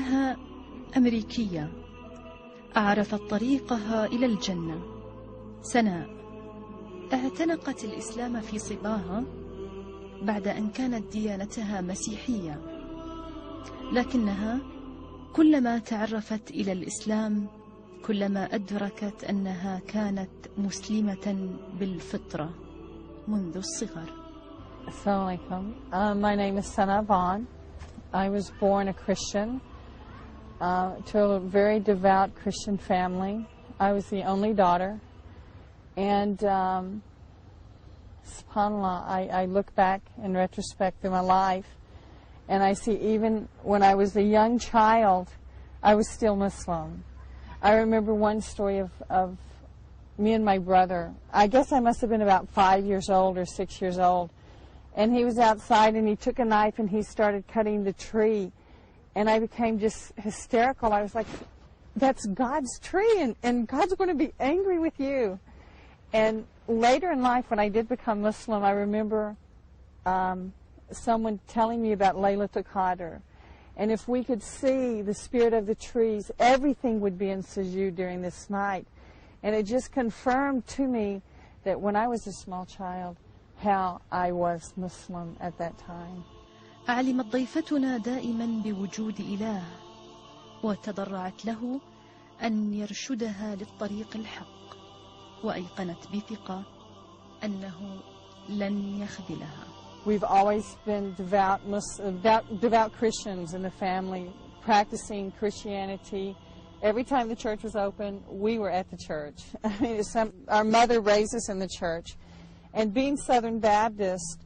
إنها أمريكية عرفت طريقها إلى الجنة. سناء اعتنقت الإسلام في صباها بعد أن كانت ديانتها مسيحية، لكنها كلما تعرفت إلى الإسلام كلما أدركت أنها كانت مسلمة بالفطرة منذ الصغر. Assalamu alaikum. My name is Sana Vaughn. I was born a Christian to a very devout Christian family. I was the only daughter. And subhanAllah, I look back in retrospect through my life, and I see even when I was a young child, I was still Muslim. I remember one story of me and my brother. I guess I must have been about 5 years old or 6 years old. And he was outside and he took a knife and he started cutting the tree. And I became just hysterical. I was like, that's God's tree and God's going to be angry with you. And later in life when I did become Muslim, I remember someone telling me about Laylatul Qadr. And if we could see the spirit of the trees, everything would be in sujood during this night. And it just confirmed to me that when I was a small child, how I was Muslim at that time. علمت ضيفتنا دائما بوجود إله، وتضرعت له أن يرشدها للطريق الحق، وأيقنت بثقة أنه لن يخذلها. We've always been devout Christians in the family, practicing Christianity. Every time the church was open, we were at the church. Our mother raised us in the church. And being Southern Baptist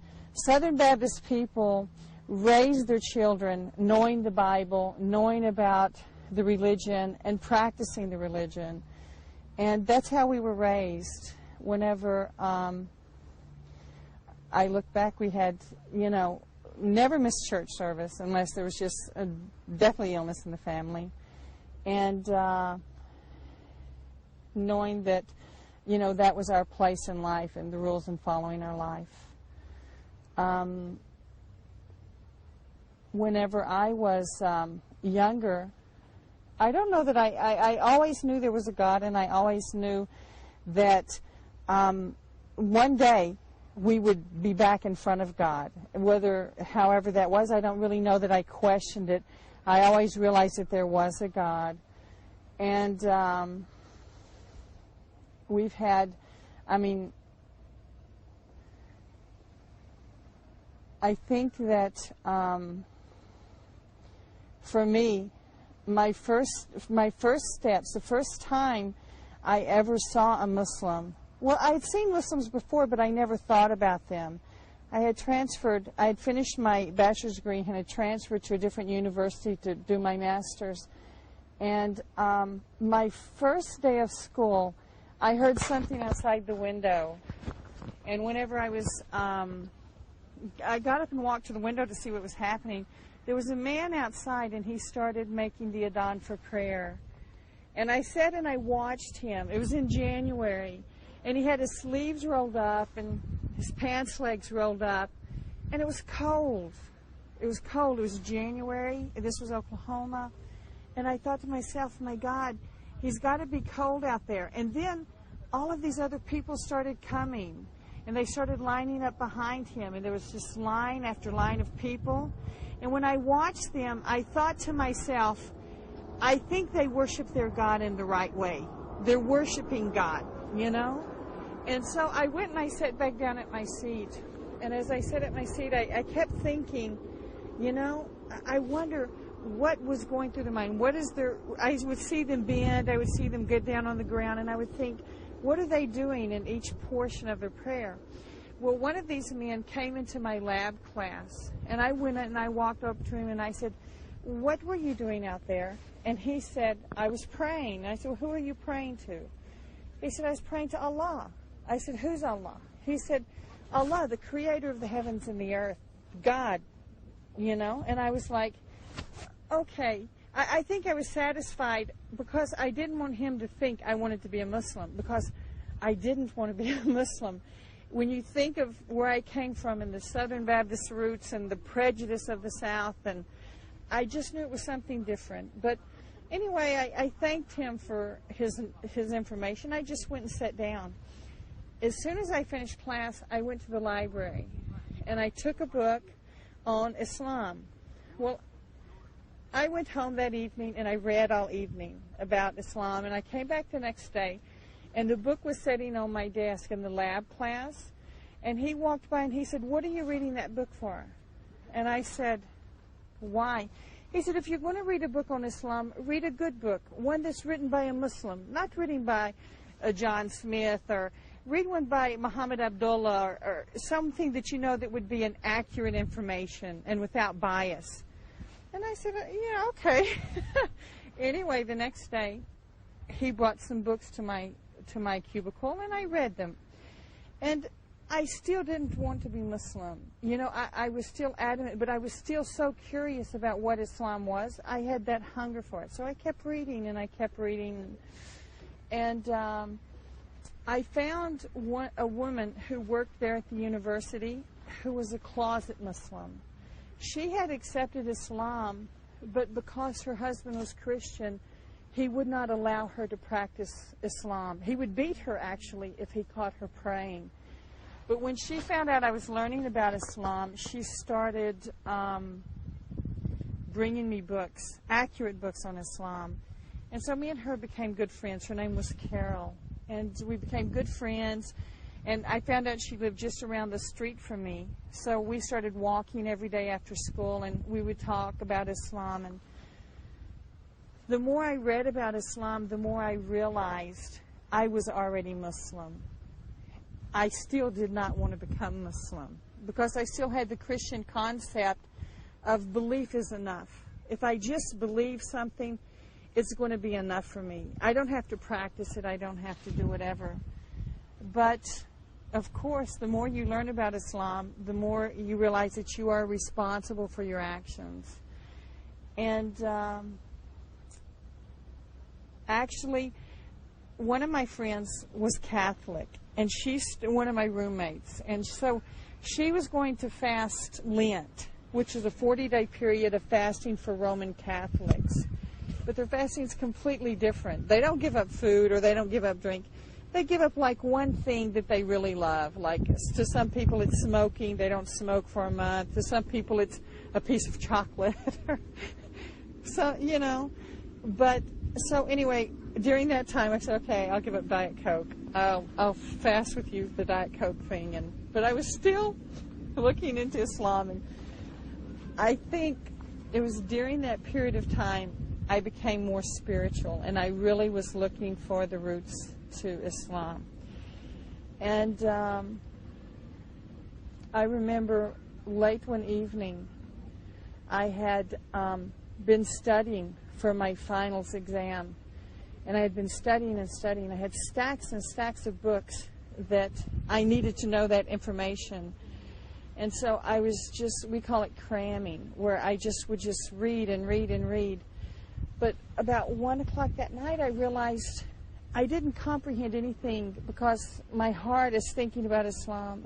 people raise their children knowing the Bible, knowing about the religion, and practicing the religion. And that's how we were raised. Whenever I look back, we had, never missed church service unless there was just definitely illness in the family. And knowing that, that was our place in life and the rules in following our life. Whenever I was younger, I don't know that I always knew there was a God, and I always knew that one day we would be back in front of God. However that was, I don't really know that I questioned it. I always realized that there was a God. And we've had, I think that for me, my first steps, the first time I ever saw a Muslim, well, I had seen Muslims before, but I never thought about them. I had finished my bachelor's degree and had transferred to a different university to do my master's. And my first day of school, I heard something outside the window. And whenever I got up and walked to the window to see what was happening, there was a man outside, and he started making the adhan for prayer. And I sat and I watched him. It was in January. And he had his sleeves rolled up and his pants legs rolled up. And it was cold. It was cold. It was January. This was Oklahoma. And I thought to myself, my God, he's got to be cold out there. And then all of these other people started coming. And they started lining up behind him. And there was just line after line of people. And when I watched them, I thought to myself, I think they worship their God in the right way. They're worshiping God, And so I went and I sat back down at my seat. And as I sat at my seat, I kept thinking, I wonder what was going through their mind. I would see them bend, I would see them get down on the ground, and I would think, what are they doing in each portion of their prayer? Well, one of these men came into my lab class, and I went and I walked up to him and I said, what were you doing out there? And he said, I was praying. I said, well, who are you praying to? He said, I was praying to Allah. I said, who's Allah? He said, Allah, the creator of the heavens and the earth, God, And I was like, okay. I think I was satisfied because I didn't want him to think I wanted to be a Muslim, because I didn't want to be a Muslim. When you think of where I came from and the Southern Baptist roots and the prejudice of the South, and I just knew it was something different. But anyway, I thanked him for his information. I just went and sat down. As soon as I finished class, I went to the library, and I took a book on Islam. Well, I went home that evening, and I read all evening about Islam, and I came back the next day, and the book was sitting on my desk in the lab class, and he walked by, and he said, "What are you reading that book for?" And I said, "Why?" He said, "If you're going to read a book on Islam, read a good book, one that's written by a Muslim, not written by John Smith, or read one by Muhammad Abdullah, or something that you know that would be an accurate information and without bias." And I said, "Yeah, okay." Anyway, the next day, he brought some books to my cubicle, and I read them. And I still didn't want to be Muslim. You know, I was still adamant, but I was still so curious about what Islam was. I had that hunger for it. So I kept reading, and I kept reading. And I found a woman who worked there at the university who was a closet Muslim. She had accepted Islam, but because her husband was Christian, he would not allow her to practice Islam. He would beat her, actually, if he caught her praying. But when she found out I was learning about Islam, she started bringing me books, accurate books on Islam. And so me and her became good friends. Her name was Carol. And we became good friends. And I found out she lived just around the street from me. So we started walking every day after school, and we would talk about Islam. And the more I read about Islam, the more I realized I was already Muslim. I still did not want to become Muslim because I still had the Christian concept of belief is enough. If I just believe something, it's going to be enough for me. I don't have to practice it. I don't have to do whatever. But, of course, the more you learn about Islam, the more you realize that you are responsible for your actions. And actually, one of my friends was Catholic, and she's one of my roommates. And so she was going to fast Lent, which is a 40-day period of fasting for Roman Catholics. But their fasting is completely different. They don't give up food or they don't give up drink. They give up like one thing that they really love. Like to some people it's smoking. They don't smoke for a month. To some people it's a piece of chocolate. So, you know. But, so anyway, during that time I said, okay, I'll give up Diet Coke. I'll fast with you, the Diet Coke thing. But I was still looking into Islam. And I think it was during that period of time I became more spiritual, and I really was looking for the roots to Islam. And I remember late one evening, I had been studying for my finals exam, and I had been studying and studying. I had stacks and stacks of books that I needed to know that information. And so I was just, we call it cramming, where I just would just read and read and read. But about 1 o'clock that night, I realized I didn't comprehend anything because my heart is thinking about Islam,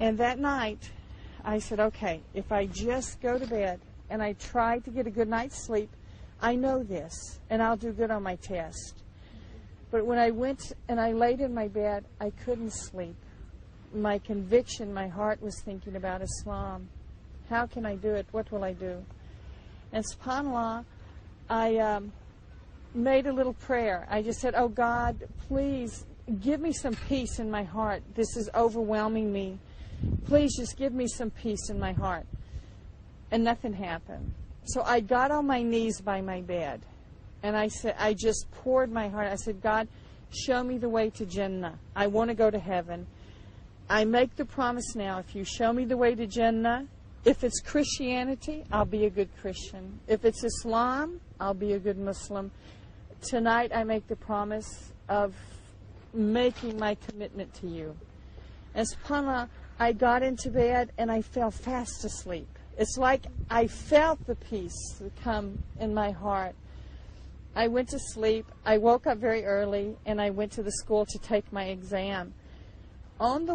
And that night, I said, okay, if I just go to bed and I try to get a good night's sleep, I know this, and I'll do good on my test. But when I went and I laid in my bed, I couldn't sleep. My conviction, my heart was thinking about Islam. How can I do it? What will I do? And subhanAllah, I made a little prayer. I just said, oh God, please give me some peace in my heart. This is overwhelming me. Please just give me some peace in my heart. And nothing happened. So I got on my knees by my bed. And I said, I just poured my heart. I said, God, show me the way to Jannah. I want to go to heaven. I make the promise now, if you show me the way to Jannah, if it's Christianity, I'll be a good Christian. If it's Islam, I'll be a good Muslim. Tonight I make the promise of making my commitment to you. And subhanAllah, I got into bed and I fell fast asleep. It's like I felt the peace come in my heart. I went to sleep. I woke up very early and I went to the school to take my exam. On the